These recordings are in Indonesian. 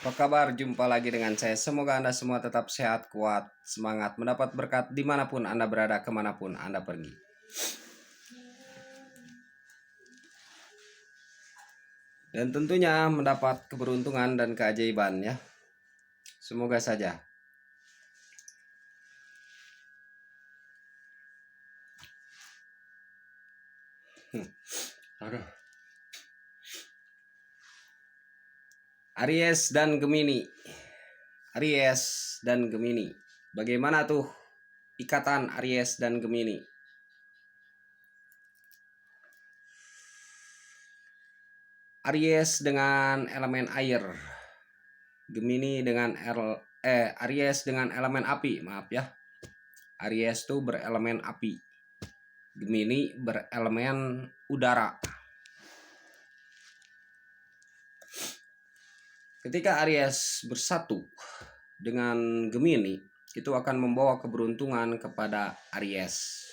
Apa kabar? Jumpa lagi dengan saya. Semoga Anda semua tetap sehat, kuat, semangat, mendapat berkat dimanapun Anda berada, kemanapun Anda pergi. Dan tentunya mendapat keberuntungan dan keajaiban ya. Semoga saja. Aduh. Aries dan Gemini. Aries dan Gemini. Bagaimana tuh ikatan Aries dan Gemini? Aries dengan elemen air. Gemini dengan Aries dengan elemen api, maaf ya. Aries tuh berelemen api. Gemini berelemen udara. Ketika Aries bersatu dengan Gemini, itu akan membawa keberuntungan kepada Aries.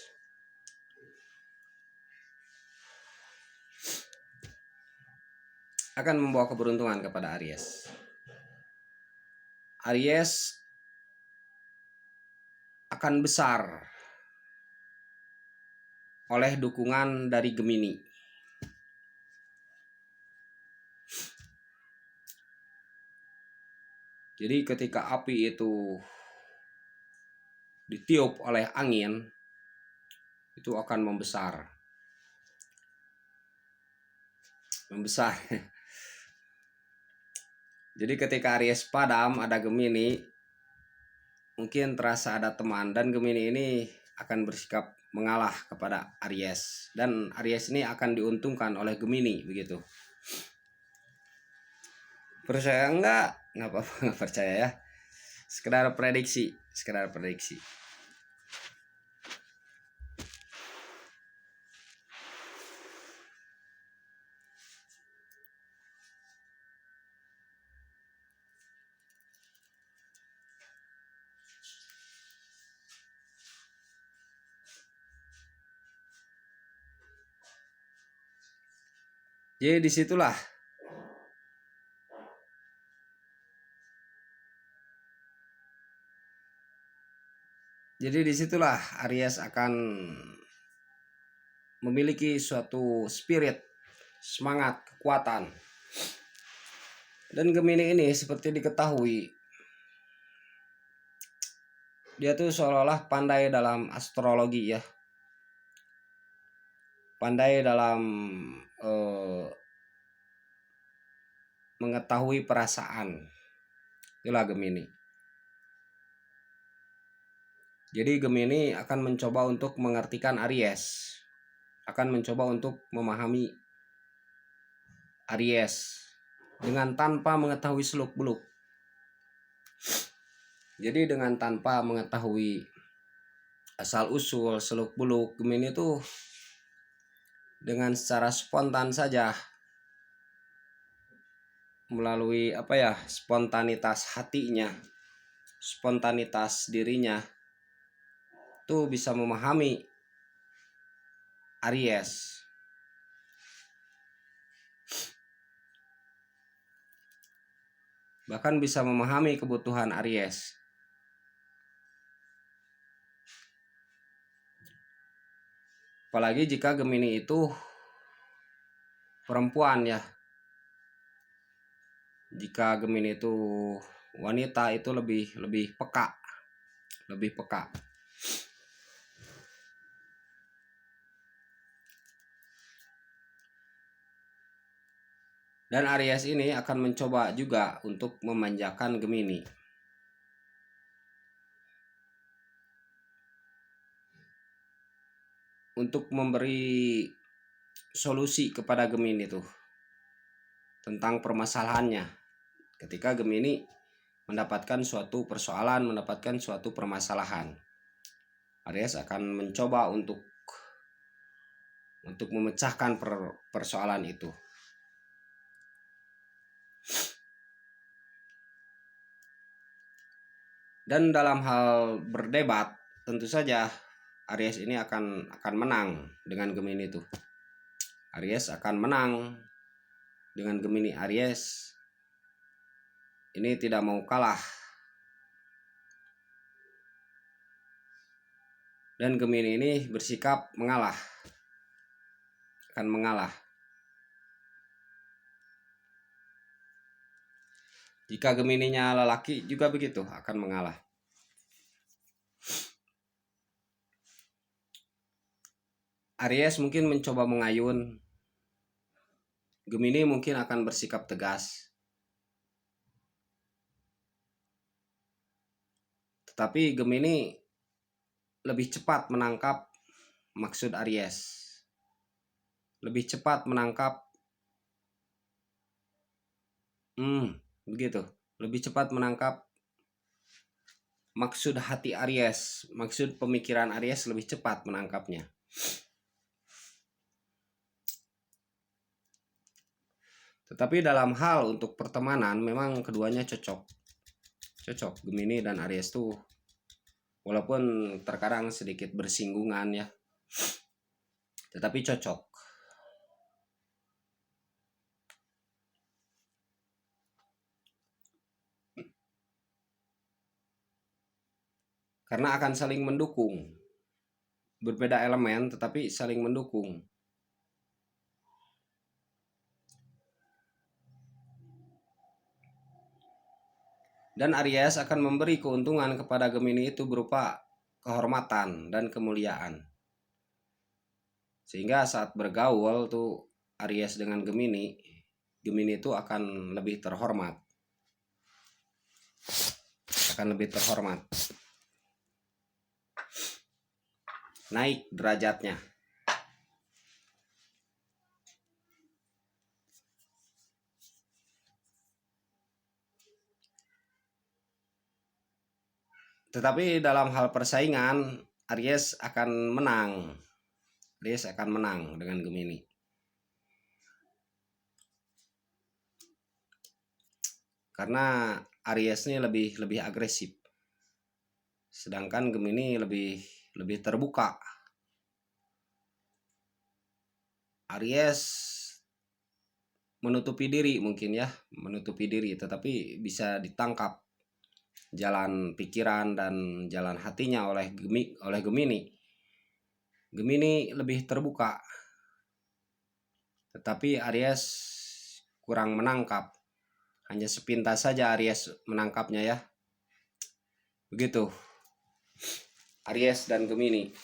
Akan membawa keberuntungan kepada Aries. Aries akan besar oleh dukungan dari Gemini. Jadi ketika api itu ditiup oleh angin, itu akan membesar. Jadi ketika Aries padam, ada Gemini, mungkin terasa ada teman, dan Gemini ini akan bersikap mengalah kepada Aries, dan Aries ini akan diuntungkan oleh Gemini, begitu. Percaya enggak apa-apa, nggak percaya ya. Sekedar prediksi. Jadi disitulah Aries akan memiliki suatu spirit, semangat, kekuatan. Dan Gemini ini seperti diketahui, dia tuh seolah-olah pandai dalam astrologi ya. Pandai dalam mengetahui perasaan. Itulah Gemini. Jadi Gemini akan mencoba untuk mengertikan Aries. Akan mencoba untuk memahami Aries dengan tanpa mengetahui seluk-beluk. Jadi dengan tanpa mengetahui asal-usul, seluk-beluk, Gemini itu dengan secara spontan saja, melalui spontanitas hatinya, spontanitas dirinya, tuh bisa memahami Aries. Bahkan bisa memahami kebutuhan Aries. Apalagi jika Gemini itu perempuan ya. Jika Gemini itu wanita, itu lebih peka. Dan Aries ini akan mencoba juga untuk memanjakan Gemini. Untuk memberi solusi kepada Gemini tuh tentang permasalahannya. Ketika Gemini mendapatkan suatu persoalan, mendapatkan suatu permasalahan, Aries akan mencoba untuk memecahkan persoalan itu. Dan dalam hal berdebat, tentu saja Aries ini akan menang dengan Gemini itu. Aries akan menang dengan Gemini. Aries ini tidak mau kalah. Dan Gemini ini bersikap mengalah, akan mengalah. Jika Gemininya lelaki juga begitu, akan mengalah. Aries mungkin mencoba mengayun, Gemini mungkin akan bersikap tegas. Tetapi Gemini lebih cepat menangkap maksud Aries. Lebih cepat menangkap begitu. Lebih cepat menangkap maksud hati Aries, maksud pemikiran Aries lebih cepat menangkapnya. Tetapi dalam hal untuk pertemanan memang keduanya cocok. Cocok Gemini dan Aries tuh walaupun terkadang sedikit bersinggungan ya. Tetapi cocok. Karena akan saling mendukung. Berbeda elemen tetapi saling mendukung. Dan Aries akan memberi keuntungan kepada Gemini itu berupa kehormatan dan kemuliaan. Sehingga saat bergaul tuh Aries dengan Gemini, Gemini itu akan lebih terhormat. Akan lebih terhormat. Naik derajatnya. Tetapi dalam hal persaingan, Aries akan menang. Aries akan menang dengan Gemini. Karena Aries ini lebih agresif. Sedangkan Gemini lebih terbuka. Aries menutupi diri mungkin ya, menutupi diri, tetapi bisa ditangkap jalan pikiran dan jalan hatinya oleh Gemini. Gemini lebih terbuka, tetapi Aries kurang menangkap. Hanya sepintas saja Aries menangkapnya ya. Begitu. Aries dan Gemini.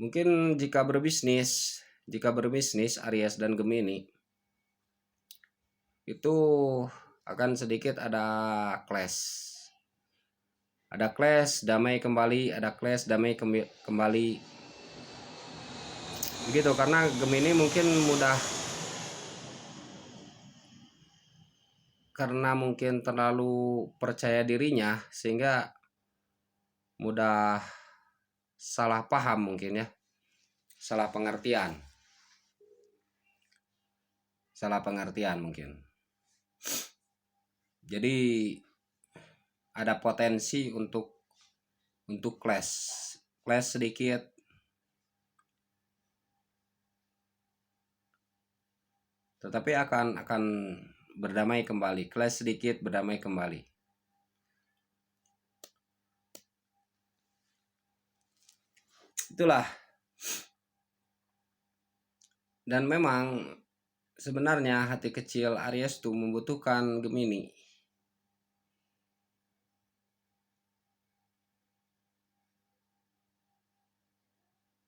Mungkin jika berbisnis Aries dan Gemini itu akan sedikit ada clash. Ada clash, damai kembali, ada clash, damai kembali. Begitu, karena Gemini mungkin mudah, karena mungkin terlalu percaya dirinya sehingga mudah salah paham mungkin ya. Salah pengertian mungkin. Jadi ada potensi untuk clash sedikit. Tetapi akan berdamai kembali. Clash sedikit, berdamai kembali. Itulah. Dan memang sebenarnya hati kecil Aries tuh membutuhkan Gemini.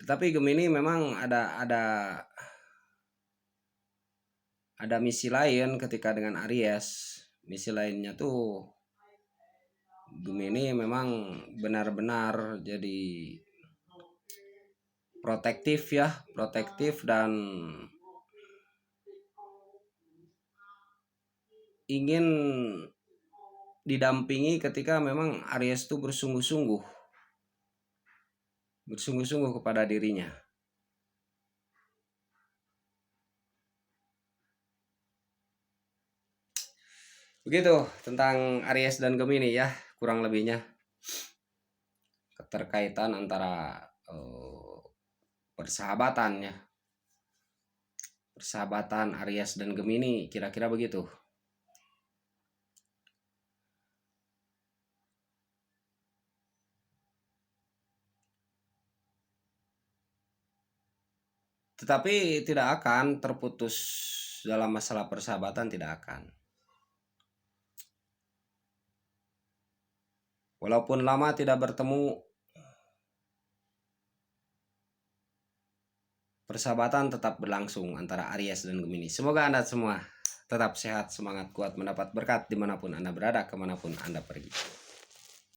Tetapi Gemini memang ada misi lain ketika dengan Aries. Misi lainnya tuh Gemini memang benar-benar jadi protektif dan ingin didampingi ketika memang Aries tuh bersungguh-sungguh kepada dirinya. Begitu tentang Aries dan Gemini ya, kurang lebihnya. keterkaitan antara persahabatannya, persahabatan Aries dan Gemini, kira-kira begitu. Tetapi tidak akan terputus dalam masalah persahabatan, tidak akan. Walaupun lama tidak bertemu, persahabatan tetap berlangsung antara Aries dan Gemini. Semoga Anda semua tetap sehat, semangat, kuat, mendapat berkat dimanapun Anda berada, kemanapun Anda pergi.